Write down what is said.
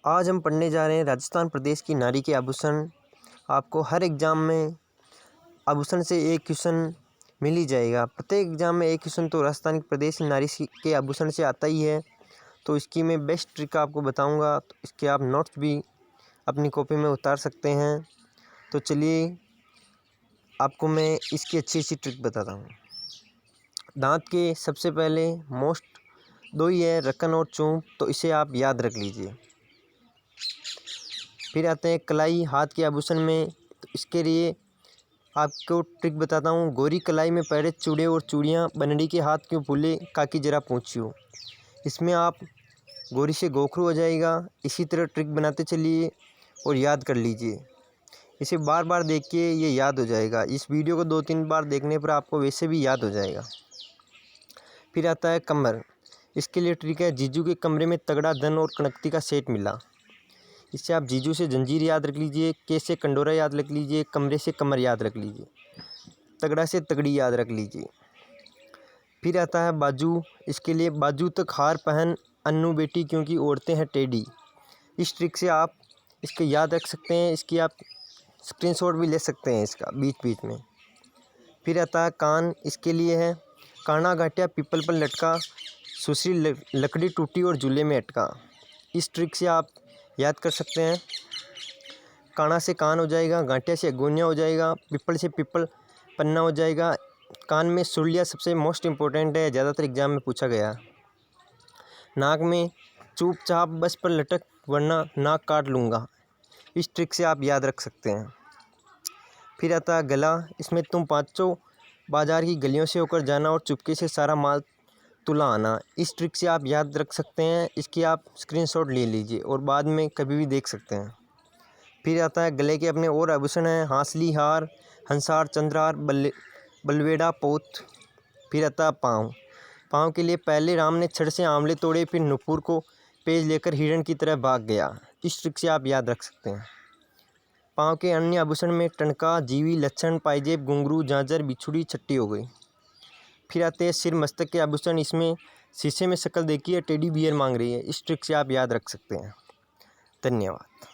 आज हम पढ़ने जा रहे हैं राजस्थान प्रदेश की नारी के आभूषण। आपको हर एग्ज़ाम में आभूषण से एक क्वेश्चन मिल ही जाएगा। प्रत्येक एग्ज़ाम में एक क्वेश्चन तो राजस्थान प्रदेश की नारी के आभूषण से आता ही है। तो इसकी मैं बेस्ट ट्रिक आपको बताऊंगा, तो इसके आप नोट्स भी अपनी कॉपी में उतार सकते हैं। तो चलिए आपको मैं इसकी अच्छी अच्छी ट्रिक बताता हूँ। दांत के सबसे पहले मोस्ट दो ही है, रकन और चूंप, तो इसे आप याद रख लीजिए। फिर आते हैं कलाई हाथ के आभूषण में। तो इसके लिए आपको ट्रिक बताता हूँ। गोरी कलाई में पहले चूड़े और चूड़ियाँ, बनड़ी के हाथ क्यों फूले, काकी जरा पूछियो। इसमें आप गोरी से गोखरू हो जाएगा। इसी तरह ट्रिक बनाते चलिए और याद कर लीजिए। इसे बार बार देखिए, ये याद हो जाएगा। इस वीडियो को 2-3 बार देखने पर आपको वैसे भी याद हो जाएगा। फिर आता है कमर। इसके लिए ट्रिक है, जीजू के कमरे में तगड़ा धन और कनकती का सेट मिला। इससे आप जीजू से जंजीर याद रख लीजिए, के से कंडोरा याद रख लीजिए, कमरे से कमर याद रख लीजिए, तगड़ा से तगड़ी याद रख लीजिए। फिर आता है बाजू। इसके लिए बाजू तक हार पहन अन्नू बेटी क्योंकि ओढ़ते हैं टेढ़ी। इस ट्रिक से आप इसके याद रख सकते हैं। इसकी आप स्क्रीनशॉट भी ले सकते हैं इसका बीच बीच में। फिर आता है कान। इसके लिए है, काना घाटिया पीपल पर लटका, सुसरी लकड़ी टूटी और झूले में अटका। इस ट्रिक से आप याद कर सकते हैं। काना से कान हो जाएगा, गांठिया से अगोनिया हो जाएगा, पिपल से पिपल पन्ना हो जाएगा। कान में सुरलिया सबसे मोस्ट इम्पोर्टेंट है, ज़्यादातर एग्जाम में पूछा गया। नाक में चुपचाप बस पर लटक वरना नाक काट लूँगा। इस ट्रिक से आप याद रख सकते हैं। फिर आता है गला। इसमें तुम पाँचों बाजार की गलियों से होकर जाना और चुपके से सारा माल तुला आना। इस ट्रिक से आप याद रख सकते हैं। इसकी आप स्क्रीनशॉट ले लीजिए और बाद में कभी भी देख सकते हैं। फिर आता है गले के अपने और आभूषण हैं, हांसली हार, हंसार, चंद्रहार, बलवेड़ा, पोत। फिर आता है पाँव। पाँव के लिए पहले राम ने छड़ से आंवले तोड़े, फिर नुपुर को पेज लेकर हिरण की तरह भाग गया। इस ट्रिक से आप याद रख सकते हैं। पाँव के अन्य आभूषण में टनका, जीवी, लच्छन, पायजेब, घुंघरू, झांझर, बिछुड़ी, छट्टी हो गई। फिर आते हैं सिर मस्तक के आभूषण। इसमें शीशे में शक्ल देखिए, टेडी बियर मांग रही है। इस ट्रिक से आप याद रख सकते हैं। धन्यवाद।